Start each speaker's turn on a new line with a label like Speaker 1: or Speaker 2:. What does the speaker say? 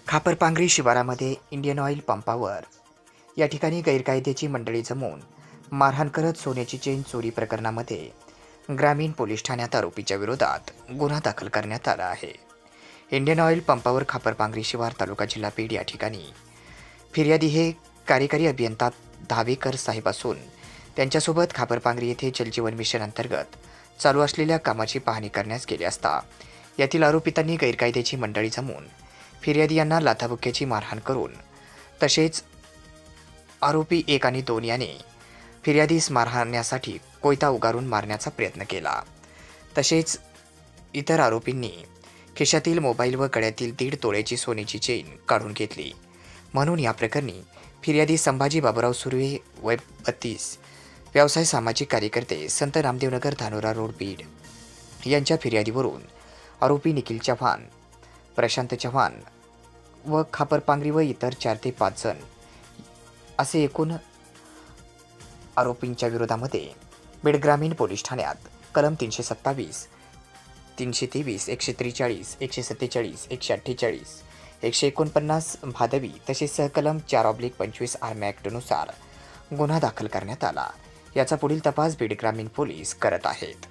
Speaker 1: खापरपांगरी शिवारामध्ये Indian oil पंपावर या ठिकाणी गैरकायद्याची मंडळी जमवून मारहाण करत सोन्याची चेन चोरी प्रकरणामध्ये ग्रामीण पोलीस ठाण्यात आरोपीच्या विरोधात गुन्हा दाखल करण्यात आला आहे. इंडियन ऑइल पंपावर खापरपांगरी शिवार तालुका जिल्हा पेठ या ठिकाणी फिर्यादी हे कार्यकारी अभियंता धावेकर साहेब असून त्यांच्यासोबत खापरपांगरी येथे जलजीवन मिशन अंतर्गत चालू असलेल्या कामाची पाहणी करण्यास गेले असता यातील आरोपितांनी गैरकायद्याची मंडळी जमवून फिर्यादी यांना लाथाबुक्क्याची मारहाण करून तसेच आरोपी 1 आणि 2 याने फिर्यादीस मारहाण्यासाठी कोयता उगारून मारण्याचा प्रयत्न केला. तसेच इतर आरोपींनी खिशातील मोबाईल व गळ्यातील 1.5 तोळ्याची सोन्याची चेन काढून घेतली. म्हणून या प्रकरणी फिर्यादी संभाजी बाबूराव सुर्वे वय 32 व्यवसाय सामाजिक कार्यकर्ते संत नामदेवनगर धानोरा रोड बीड यांच्या फिर्यादीवरून आरोपी निखिल चव्हाण, प्रशांत चव्हाण व खापरपांगरी व इतर 4 ते 5 जण असे एकूण आरोपींच्या विरोधामध्ये बीड ग्रामीण पोलीस ठाण्यात कलम 327, 323, 143, 147, 148, 149 भादवी तसेच सहकलम 4/25 आर्म ॲक्टनुसार गुन्हा दाखल करण्यात आला. याचा पुढील तपास बीड ग्रामीण पोलीस करत आहेत.